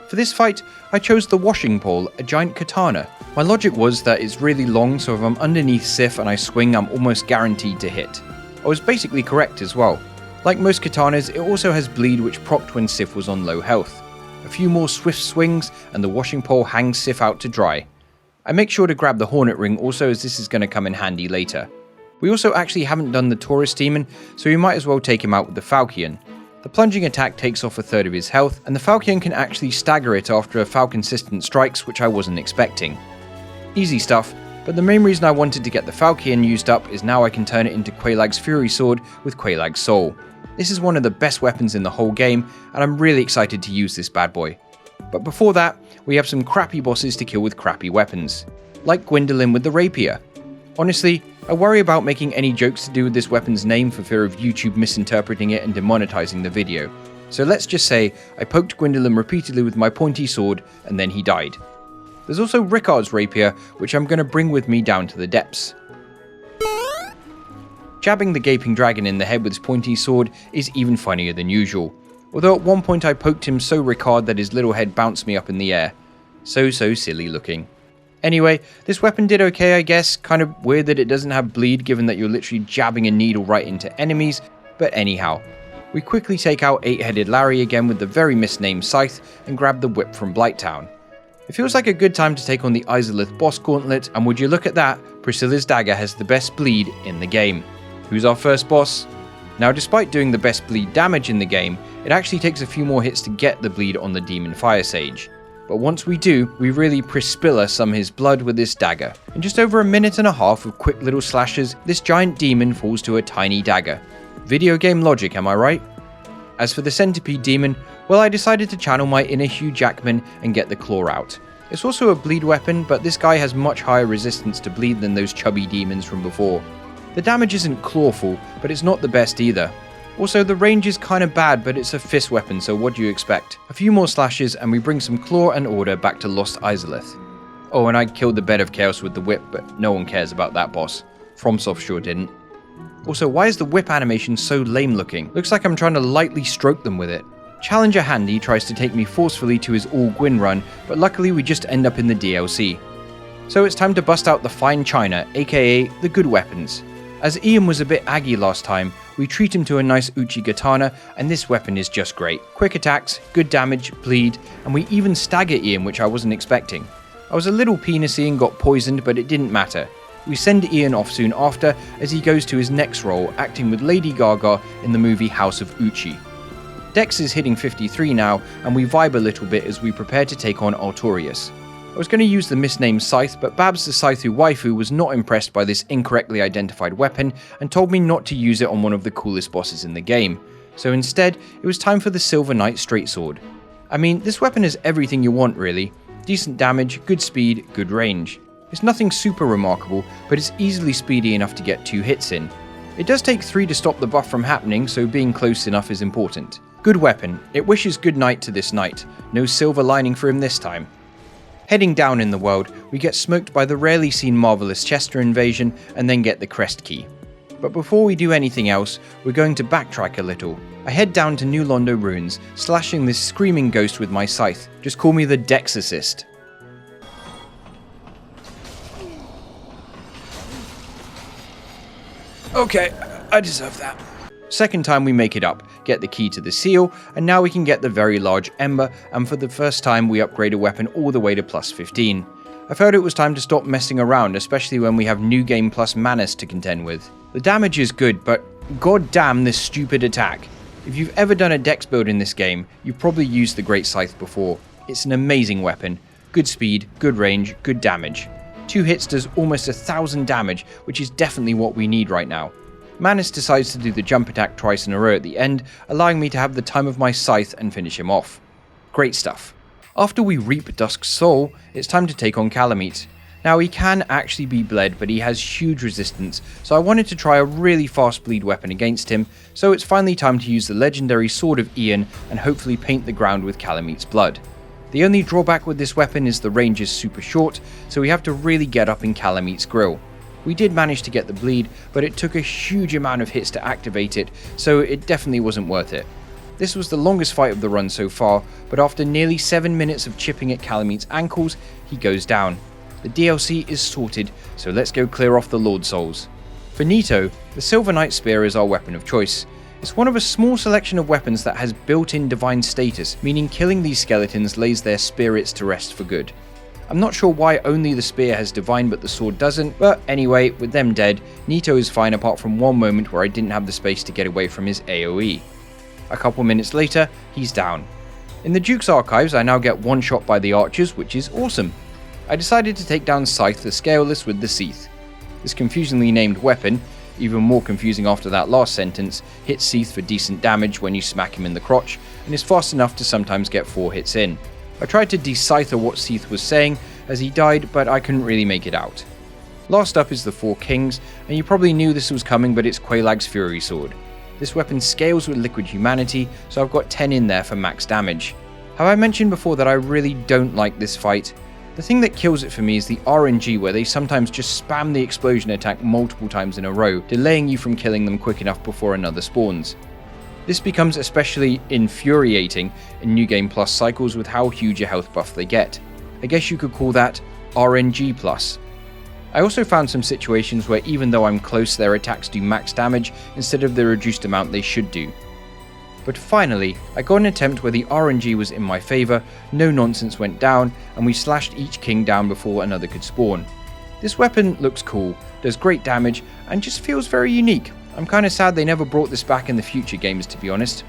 For this fight, I chose the washing pole, a giant katana. My logic was that it's really long, so if I'm underneath Seath and I swing, I'm almost guaranteed to hit. I was basically correct as well. Like most katanas, it also has bleed which procced when Seath was on low health. A few more swift swings, and the washing pole hangs Seath out to dry. I make sure to grab the Hornet Ring also, as this is going to come in handy later. We also actually haven't done the Taurus Demon, so we might as well take him out with the Falchion. The plunging attack takes off a third of his health, and the Falchion can actually stagger it after a Falconsistent strikes, which I wasn't expecting. Easy stuff, but the main reason I wanted to get the Falchion used up is now I can turn it into Quelaag's Fury Sword with Quelaag's Soul. This is one of the best weapons in the whole game, and I'm really excited to use this bad boy. But before that, we have some crappy bosses to kill with crappy weapons, like Gwendolyn with the rapier. Honestly, I worry about making any jokes to do with this weapon's name for fear of YouTube misinterpreting it and demonetizing the video. So let's just say I poked Gwendolyn repeatedly with my pointy sword and then he died. There's also Rickard's rapier, which I'm going to bring with me down to the depths. Jabbing the gaping dragon in the head with his pointy sword is even funnier than usual, although at one point I poked him so Rickard that his little head bounced me up in the air. So silly looking. Anyway, this weapon did okay I guess, kind of weird that it doesn't have bleed given that you're literally jabbing a needle right into enemies, but anyhow. We quickly take out 8-headed Larry again with the very misnamed Seath and grab the whip from Blighttown. It feels like a good time to take on the Izalith boss gauntlet, and would you look at that, Priscilla's dagger has the best bleed in the game. Who's our first boss? Now despite doing the best bleed damage in the game, it actually takes a few more hits to get the bleed on the Demon Fire Sage. But once we do, we really Priscilla some his blood with this dagger. In just over a minute and a half of quick little slashes, this giant demon falls to a tiny dagger. Video game logic, am I right? As for the Centipede Demon, well, I decided to channel my inner Hugh Jackman and get the claw out. It's also a bleed weapon, but this guy has much higher resistance to bleed than those chubby demons from before. The damage isn't clawful, but it's not the best either. Also, the range is kinda bad, but it's a fist weapon, so what do you expect? A few more slashes and we bring some claw and order back to Lost Izalith. Oh, and I killed the Bed of Chaos with the whip, but no one cares about that boss. FromSoft sure didn't. Also, why is the whip animation so lame looking? Looks like I'm trying to lightly stroke them with it. Challenger Handy tries to take me forcefully to his all Gwyn run, but luckily we just end up in the DLC. So it's time to bust out the fine china, aka the good weapons. As Ian was a bit aggy last time, we treat him to a nice Uchigatana, and this weapon is just great. Quick attacks, good damage, bleed, and we even stagger Ian, which I wasn't expecting. I was a little penisy and got poisoned, but it didn't matter. We send Ian off soon after, as he goes to his next role, acting with Lady Gaga in the movie House of Uchi. Dex is hitting 53 now, and we vibe a little bit as we prepare to take on Artorias. I was going to use the misnamed Seath, but Babs the Scythu waifu was not impressed by this incorrectly identified weapon and told me not to use it on one of the coolest bosses in the game. So instead, it was time for the Silver Knight Straight Sword. I mean, this weapon is everything you want really. Decent damage, good speed, good range. It's nothing super remarkable, but it's easily speedy enough to get 2 hits in. It does take 3 to stop the buff from happening, so being close enough is important. Good weapon, it wishes good night to this knight. No silver lining for him this time. Heading down in the world, we get smoked by the rarely seen Marvelous Chester invasion and then get the crest key. But before we do anything else, we're going to backtrack a little. I head down to New Londo Ruins, slashing this screaming ghost with my scythe. Just call me the Dex assist. Okay, I deserve that. Second time we make it up, get the key to the seal, and now we can get the very large ember, and for the first time we upgrade a weapon all the way to plus 15. I felt it was time to stop messing around, especially when we have New Game Plus Manus to contend with. The damage is good, but god damn this stupid attack. If you've ever done a dex build in this game, you've probably used the Great Scythe before. It's an amazing weapon. Good speed, good range, good damage. 2 hits does almost 1,000 damage, which is definitely what we need right now. Manus decides to do the jump attack twice in a row at the end, allowing me to have the time of my scythe and finish him off. Great stuff. After we reap Dusk's soul, it's time to take on Kalameet. Now he can actually be bled, but he has huge resistance, so I wanted to try a really fast bleed weapon against him, so it's finally time to use the legendary Sword of Ian and hopefully paint the ground with Kalameet's blood. The only drawback with this weapon is the range is super short, so we have to really get up in Kalameet's grill. We did manage to get the bleed, but it took a huge amount of hits to activate it, so it definitely wasn't worth it. This was the longest fight of the run so far, but after nearly 7 minutes of chipping at Kalameet's ankles, he goes down. The DLC is sorted, so let's go clear off the Lord Souls. For Nito, the Silver Knight Spear is our weapon of choice. It's one of a small selection of weapons that has built-in divine status, meaning killing these skeletons lays their spirits to rest for good. I'm not sure why only the spear has divine but the sword doesn't, but anyway, with them dead, Nito is fine apart from one moment where I didn't have the space to get away from his AoE. A couple minutes later, he's down. In the Duke's archives, I now get one shot by the archers, which is awesome. I decided to take down Seath the Scaleless with the Seath. This confusingly named weapon, even more confusing after that last sentence, hits Seath for decent damage when you smack him in the crotch, and is fast enough to sometimes get 4 hits in. I tried to decipher what Seath was saying as he died, but I couldn't really make it out. Last up is the 4 Kings, and you probably knew this was coming, but it's Quelaag's Fury Sword. This weapon scales with liquid humanity, so I've got 10 in there for max damage. Have I mentioned before that I really don't like this fight? The thing that kills it for me is the RNG, where they sometimes just spam the explosion attack multiple times in a row, delaying you from killing them quick enough before another spawns. This becomes especially infuriating in New Game Plus cycles with how huge a health buff they get. I guess you could call that RNG plus. I also found some situations where even though I'm close, their attacks do max damage instead of the reduced amount they should do. But finally, I got an attempt where the RNG was in my favour, no nonsense went down, and we slashed each king down before another could spawn. This weapon looks cool, does great damage, and just feels very unique. I'm kinda sad they never brought this back in the future games, to be honest.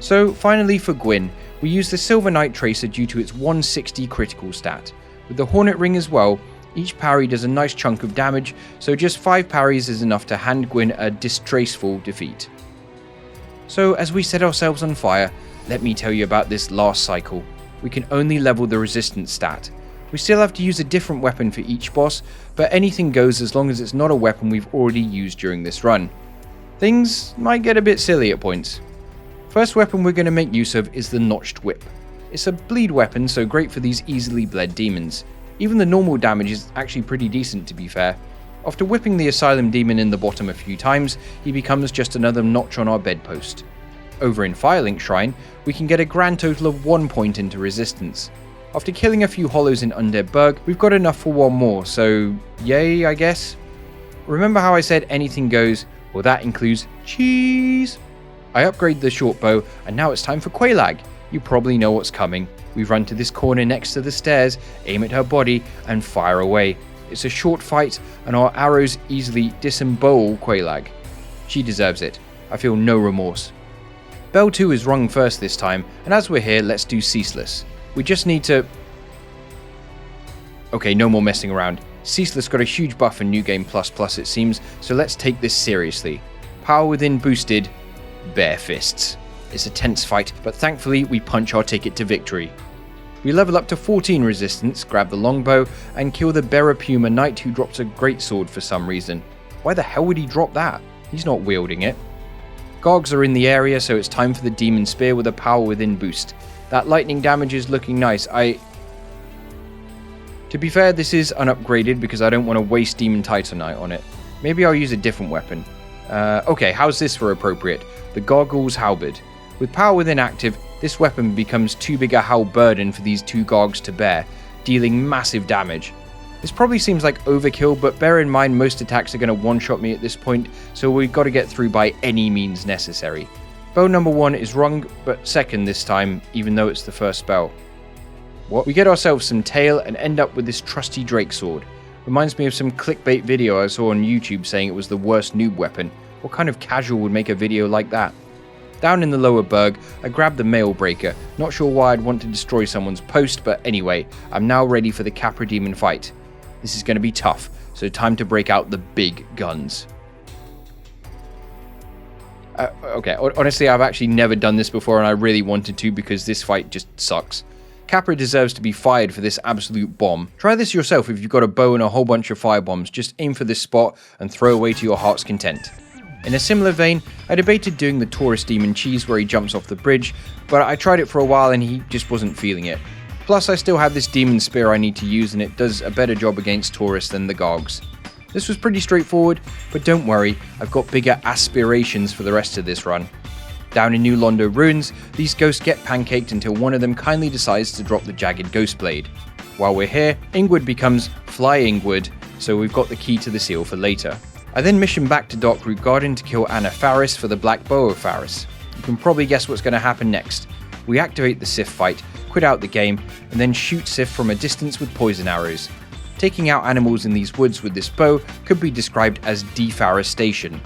So finally for Gwyn, we use the Silver Knight Tracer due to its 160 critical stat. With the Hornet Ring as well, Each parry does a nice chunk of damage, so just 5 parries is enough to hand Gwyn a disgraceful defeat. So as we set ourselves on fire, let me tell you about this last cycle. We can only level the resistance stat. We still have to use a different weapon for each boss, but anything goes as long as it's not a weapon we've already used during this run. Things might get a bit silly at points. First weapon we're going to make use of is the Notched Whip. It's a bleed weapon, so great for these easily bled demons. Even the normal damage is actually pretty decent, to be fair. After whipping the Asylum demon in the bottom a few times, he becomes just another notch on our bedpost. Over in Firelink Shrine, we can get a grand total of 1 point into resistance. After killing a few hollows in Undead Burg, we've got enough for one more, so yay, I guess. Remember how I said anything goes? Well, that includes cheese. I upgrade the short bow, and now it's time for Quelaag. You probably know what's coming. We run to this corner next to the stairs, aim at her body, and fire away. It's a short fight, and our arrows easily disembowel Quelaag. She deserves it. I feel no remorse. Bell 2 is rung first this time, and as we're here, let's do Ceaseless. We just need to... Okay, no more messing around. Ceaseless got a huge buff in New Game Plus Plus it seems, so let's take this seriously. Power Within boosted, bare fists. It's a tense fight, but thankfully we punch our ticket to victory. We level up to 14 resistance, grab the longbow, and kill the Berapuma Knight who drops a greatsword for some reason. Why the hell would he drop that? He's not wielding it. Gogs are in the area, so it's time for the Demon Spear with a Power Within boost. That lightning damage is looking nice. To be fair, this is unupgraded because I don't want to waste Demon Titanite on it. Maybe I'll use a different weapon. Okay, how's this for appropriate? The Gargoyle's Halberd. With Power Within active, this weapon becomes too big a halberdian for these two Gargs to bear, dealing massive damage. This probably seems like overkill, but bear in mind most attacks are going to one-shot me at this point, so we've got to get through by any means necessary. Bow number 1 is rung, but second this time, even though it's the first spell. What? We get ourselves some tail and end up with this trusty Drake sword. Reminds me of some clickbait video I saw on YouTube saying it was the worst noob weapon. What kind of casual would make a video like that? Down in the lower Burg, I grabbed the Mail Breaker. Not sure why I'd want to destroy someone's post, but anyway, I'm now ready for the Capra Demon fight. This is going to be tough, so time to break out the big guns. Okay, honestly, I've actually never done this before and I really wanted to because this fight just sucks. Capra deserves to be fired for this absolute bomb. Try this yourself if you've got a bow and a whole bunch of firebombs. Just aim for this spot and throw away to your heart's content. In a similar vein, I debated doing the Taurus Demon Cheese where he jumps off the bridge, but I tried it for a while and he just wasn't feeling it. Plus, I still have this Demon Spear I need to use and it does a better job against Taurus than the Gargs. This was pretty straightforward, but don't worry, I've got bigger aspirations for the rest of this run. Down in New Londo Ruins, these ghosts get pancaked until one of them kindly decides to drop the jagged ghost blade. While we're here, Ingward becomes Fly Ingward, so we've got the key to the seal for later. I then mission back to Darkroot Garden to kill Anna Faris for the Black Bow of Faris. You can probably guess what's going to happen next. We activate the Seath fight, quit out the game, and then shoot Seath from a distance with poison arrows. Taking out animals in these woods with this bow could be described as deforestation.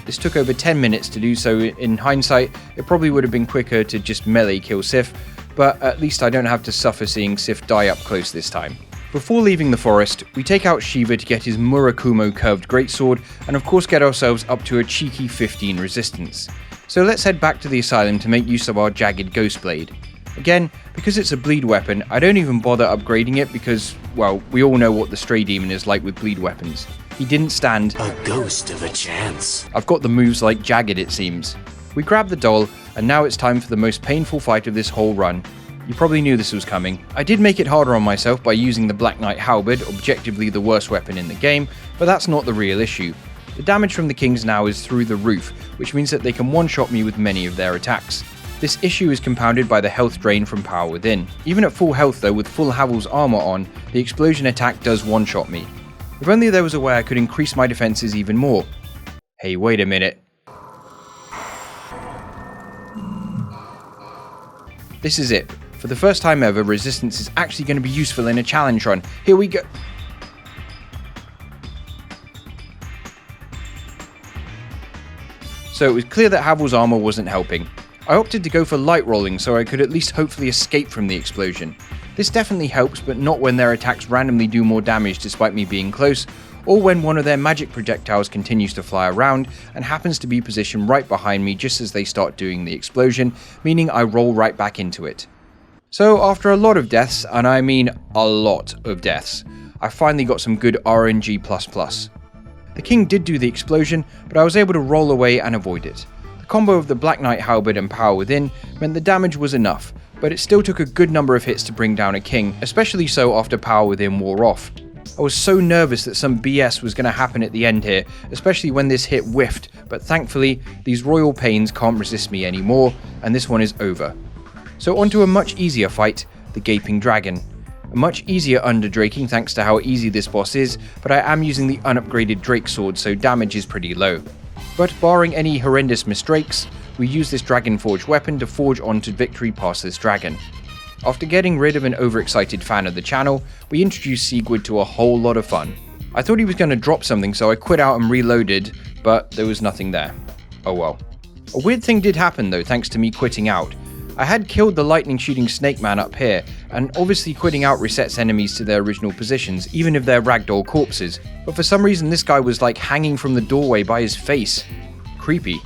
This took over 10 minutes to do, so in hindsight, it probably would have been quicker to just melee kill Seath, but at least I don't have to suffer seeing Seath die up close this time. Before leaving the forest, we take out Shiva to get his Murakumo curved greatsword, and of course get ourselves up to a cheeky 15 resistance. So let's head back to the Asylum to make use of our jagged ghost blade. Again, because it's a bleed weapon, I don't even bother upgrading it because, well, we all know what the Stray Demon is like with bleed weapons. He didn't stand a ghost of a chance. I've got the moves like Jagged, it seems. We grab the doll, and now it's time for the most painful fight of this whole run. You probably knew this was coming. I did make it harder on myself by using the Black Knight Halberd, objectively the worst weapon in the game, but that's not the real issue. The damage from the Kings now is through the roof, which means that they can one-shot me with many of their attacks. This issue is compounded by the health drain from Power Within. Even at full health though, with full Havel's armor on, the explosion attack does one-shot me. If only there was a way I could increase my defenses even more. Hey, wait a minute. This is it. For the first time ever, resistance is actually going to be useful in a challenge run. Here we go. So it was clear that Havel's armor wasn't helping. I opted to go for light rolling so I could at least hopefully escape from the explosion. This definitely helps, but not when their attacks randomly do more damage despite me being close, or when one of their magic projectiles continues to fly around and happens to be positioned right behind me just as they start doing the explosion, meaning I roll right back into it. So after a lot of deaths, and I mean a lot of deaths, I finally got some good RNG++. The king did do the explosion, but I was able to roll away and avoid it. The combo of the Black Knight Halberd and Power Within meant the damage was enough, but it still took a good number of hits to bring down a king, especially so after Power Within wore off. I was so nervous that some BS was going to happen at the end here, especially when this hit whiffed, but thankfully, these royal pains can't resist me anymore, and this one is over. So onto a much easier fight, the Gaping Dragon. A much easier underdraking thanks to how easy this boss is, but I am using the unupgraded Drake Sword, so damage is pretty low. But barring any horrendous mistakes, we use this Dragon Forge weapon to forge on to victory past this dragon. After getting rid of an overexcited fan of the channel, we introduced Seath to a whole lot of fun. I thought he was going to drop something, so I quit out and reloaded, but there was nothing there. Oh well. A weird thing did happen though, thanks to me quitting out. I had killed the lightning shooting snake man up here, and obviously quitting out resets enemies to their original positions, even if they're ragdoll corpses, but for some reason this guy was like hanging from the doorway by his face. Creepy.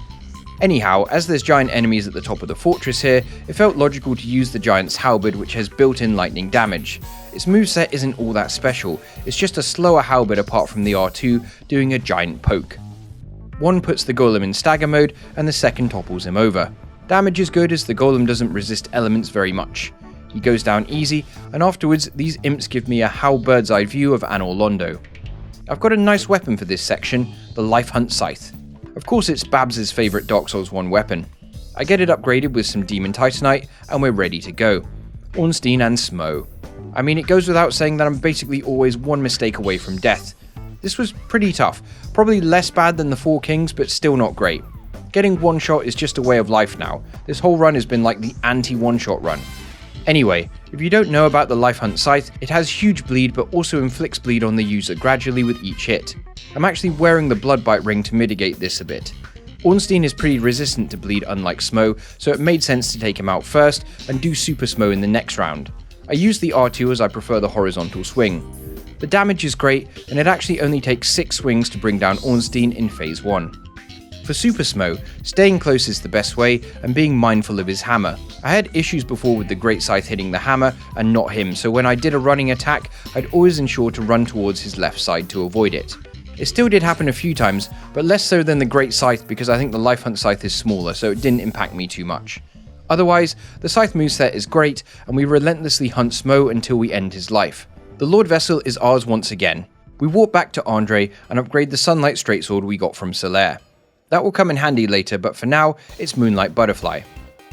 Anyhow, as there's giant enemies at the top of the fortress here, it felt logical to use the giant's halberd, which has built-in lightning damage. Its moveset isn't all that special, it's just a slower halberd apart from the R2 doing a giant poke. One puts the golem in stagger mode, and the second topples him over. Damage is good as the golem doesn't resist elements very much. He goes down easy, and afterwards these imps give me a how bird's eye view of Anor Londo. I've got a nice weapon for this section, the Life Hunt Scythe. Of course it's Babs' favourite Dark Souls 1 weapon. I get it upgraded with some Demon Titanite, and we're ready to go. Ornstein and Smough. I mean, it goes without saying that I'm basically always one mistake away from death. This was pretty tough, probably less bad than the Four Kings, but still not great. Getting one shot is just a way of life now. This whole run has been like the anti-one shot run. Anyway, if you don't know about the Life Hunt Scythe, it has huge bleed but also inflicts bleed on the user gradually with each hit. I'm actually wearing the Bloodbite ring to mitigate this a bit. Ornstein is pretty resistant to bleed unlike Smough, so it made sense to take him out first and do Super Smough in the next round. I use the R2 as I prefer the horizontal swing. The damage is great, and it actually only takes 6 swings to bring down Ornstein in phase 1. For Super Smough, staying close is the best way, and being mindful of his hammer. I had issues before with the Great Scythe hitting the hammer and not him, so when I did a running attack, I'd always ensure to run towards his left side to avoid it. It still did happen a few times, but less so than the Great Scythe because I think the Life Hunt Scythe is smaller, so it didn't impact me too much. Otherwise, the Scythe moveset is great, and we relentlessly hunt Smough until we end his life. The Lord Vessel is ours once again. We walk back to Andre and upgrade the Sunlight Straightsword we got from Solaire. That will come in handy later, but for now, it's Moonlight Butterfly.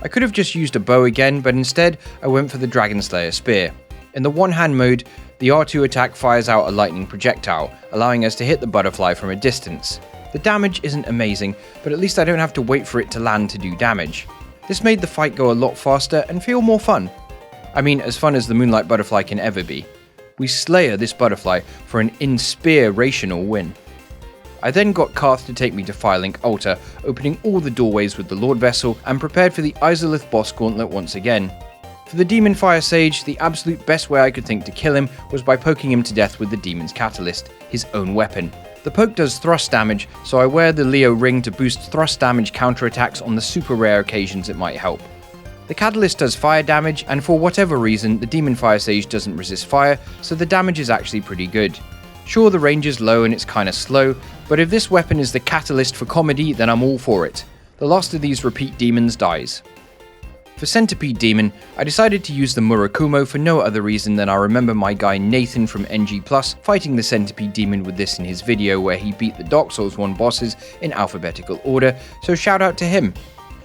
I could have just used a bow again, but instead, I went for the Dragon Slayer Spear. In the one-hand mode, the R2 attack fires out a lightning projectile, allowing us to hit the butterfly from a distance. The damage isn't amazing, but at least I don't have to wait for it to land to do damage. This made the fight go a lot faster and feel more fun. I mean, as fun as the Moonlight Butterfly can ever be. We slayer this butterfly for an inspirational win. I then got Karth to take me to Firelink Altar, opening all the doorways with the Lord Vessel, and prepared for the Izalith boss gauntlet once again. For the Demon Fire Sage, the absolute best way I could think to kill him was by poking him to death with the Demon's Catalyst, his own weapon. The poke does thrust damage, so I wear the Leo ring to boost thrust damage counterattacks on the super rare occasions it might help. The Catalyst does fire damage, and for whatever reason, the Demon Fire Sage doesn't resist fire, so the damage is actually pretty good. Sure, the range is low and it's kinda slow, but if this weapon is the catalyst for comedy, then I'm all for it. The last of these repeat demons dies. For Centipede Demon, I decided to use the Murakumo for no other reason than I remember my guy Nathan from NG Plus fighting the Centipede Demon with this in his video where he beat the Dark Souls 1 bosses in alphabetical order, so shout out to him.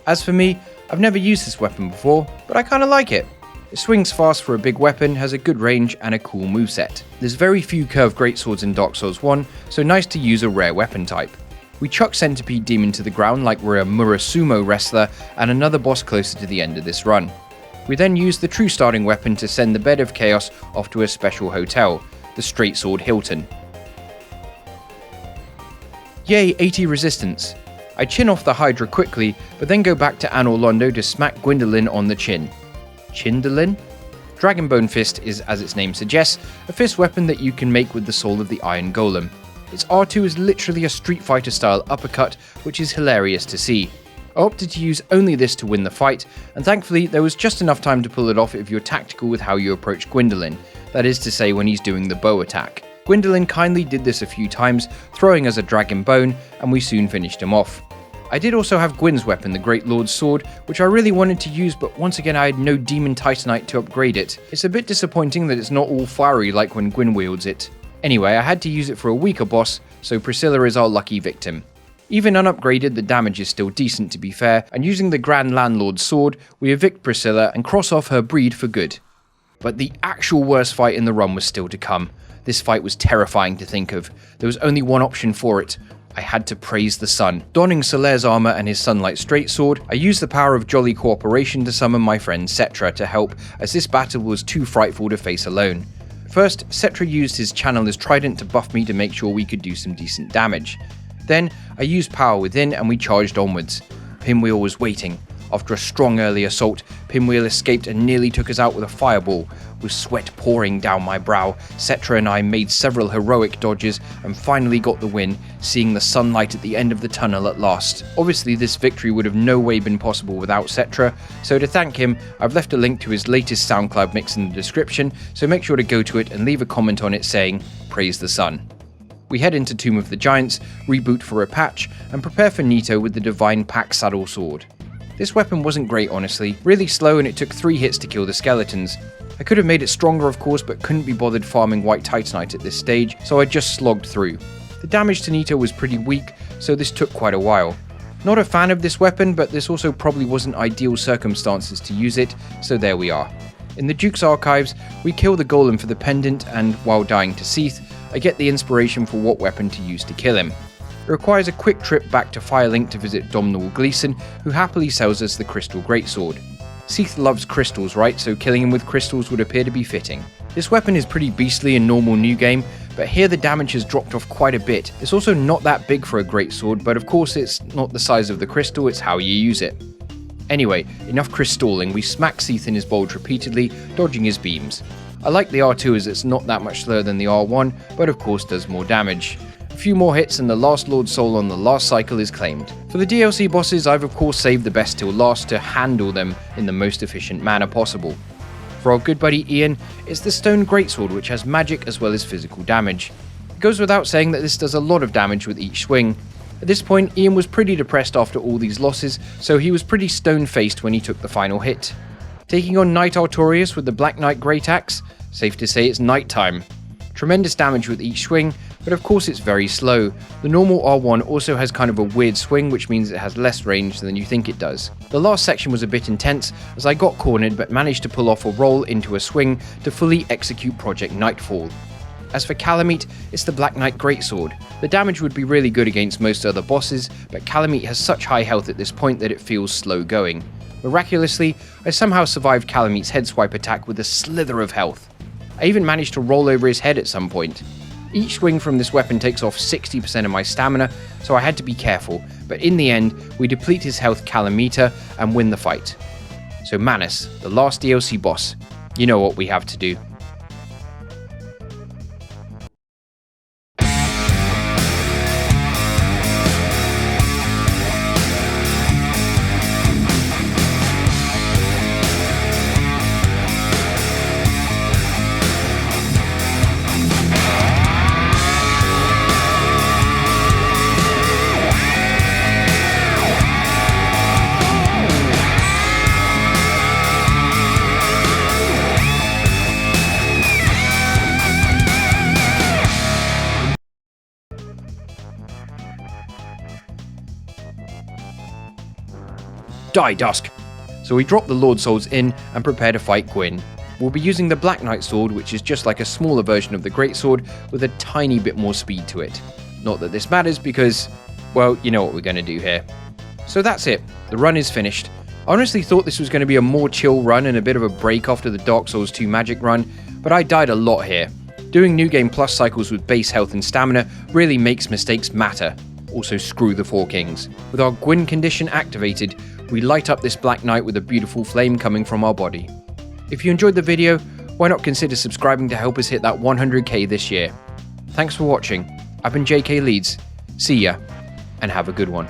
As for me, I've never used this weapon before, but I kinda like it. It swings fast for a big weapon, has a good range, and a cool moveset. There's very few curved greatswords in Dark Souls 1, so nice to use a rare weapon type. We chuck Centipede Demon to the ground like we're a Murasumo wrestler, and another boss closer to the end of this run. We then use the true starting weapon to send the Bed of Chaos off to a special hotel, the Straight Sword Hilton. Yay, 80 resistance. I chin off the Hydra quickly, but then go back to Anor Londo to smack Gwendolyn on the chin. Chindolin? Dragonbone Fist is, as its name suggests, a fist weapon that you can make with the soul of the Iron Golem. Its R2 is literally a Street Fighter style uppercut, which is hilarious to see. I opted to use only this to win the fight, and thankfully there was just enough time to pull it off if you're tactical with how you approach Gwendolyn, that is to say when he's doing the bow attack. Gwendolyn kindly did this a few times, throwing as a dragon bone, and we soon finished him off. I did also have Gwyn's weapon, the Great Lord's Sword, which I really wanted to use, but once again I had no Demon Titanite to upgrade it. It's a bit disappointing that it's not all fiery like when Gwyn wields it. Anyway, I had to use it for a weaker boss, so Priscilla is our lucky victim. Even unupgraded, the damage is still decent to be fair, and using the Grand Landlord's Sword, we evict Priscilla and cross off her breed for good. But the actual worst fight in the run was still to come. This fight was terrifying to think of. There was only one option for it. I had to praise the sun. Donning Solaire's armor and his Sunlight Straight Sword, I used the power of Jolly Cooperation to summon my friend Cetra to help, as this battle was too frightful to face alone. First, Cetra used his Channeler's Trident to buff me to make sure we could do some decent damage. Then, I used Power Within and we charged onwards. Pinwheel was waiting. After a strong early assault, Pinwheel escaped and nearly took us out with a fireball. With sweat pouring down my brow, Cetra and I made several heroic dodges and finally got the win, seeing the sunlight at the end of the tunnel at last. Obviously this victory would have no way been possible without Cetra, so to thank him, I've left a link to his latest SoundCloud mix in the description, so make sure to go to it and leave a comment on it saying, "Praise the sun." We head into Tomb of the Giants, reboot for a patch, and prepare for Nito with the Divine Pack Saddle Sword. This weapon wasn't great honestly, really slow and it took 3 hits to kill the skeletons. I could have made it stronger of course, but couldn't be bothered farming White Titanite at this stage, so I just slogged through. The damage to Nito was pretty weak, so this took quite a while. Not a fan of this weapon, but this also probably wasn't ideal circumstances to use it, so there we are. In the Duke's Archives, we kill the golem for the pendant and, while dying to Seath, I get the inspiration for what weapon to use to kill him. It requires a quick trip back to Firelink to visit Domhnall Gleeson, who happily sells us the Crystal Greatsword. Seath loves crystals, right, so killing him with crystals would appear to be fitting. This weapon is pretty beastly in normal new game, but here the damage has dropped off quite a bit. It's also not that big for a greatsword, but of course it's not the size of the crystal, it's how you use it. Anyway, enough crystalling, we smack Seath in his bulge repeatedly, dodging his beams. I like the R2 as it's not that much slower than the R1, but of course does more damage. A few more hits and the last Lord Soul on the last cycle is claimed. For the DLC bosses, I've of course saved the best till last to handle them in the most efficient manner possible. For our good buddy Ian, it's the Stone Greatsword which has magic as well as physical damage. It goes without saying that this does a lot of damage with each swing. At this point, Ian was pretty depressed after all these losses, so he was pretty stone-faced when he took the final hit. Taking on Knight Artorias with the Black Knight Great Axe, safe to say it's night time. Tremendous damage with each swing, but of course it's very slow. The normal R1 also has kind of a weird swing, which means it has less range than you think it does. The last section was a bit intense, as I got cornered but managed to pull off a roll into a swing to fully execute Project Nightfall. As for Kalameet, it's the Black Knight Greatsword. The damage would be really good against most other bosses, but Kalameet has such high health at this point that it feels slow going. Miraculously, I somehow survived Kalameet's head swipe attack with a slither of health. I even managed to roll over his head at some point. Each swing from this weapon takes off 60% of my stamina, so I had to be careful, but in the end, we deplete his health Kalameter and win the fight. So Manus, the last DLC boss, you know what we have to do. Die, Dusk! So we drop the Lord Souls in and prepare to fight Gwyn. We'll be using the Black Knight Sword, which is just like a smaller version of the Greatsword with a tiny bit more speed to it. Not that this matters because, well, you know what we're going to do here. So that's it, the run is finished. I honestly thought this was going to be a more chill run and a bit of a break after the Dark Souls 2 magic run, but I died a lot here. Doing New Game Plus cycles with base health and stamina really makes mistakes matter. Also screw the Four Kings. With our Gwyn condition activated, we light up this Black Knight with a beautiful flame coming from our body. If you enjoyed the video, why not consider subscribing to help us hit that 100k this year? Thanks for watching. I've been JK Leeds. See ya, and have a good one.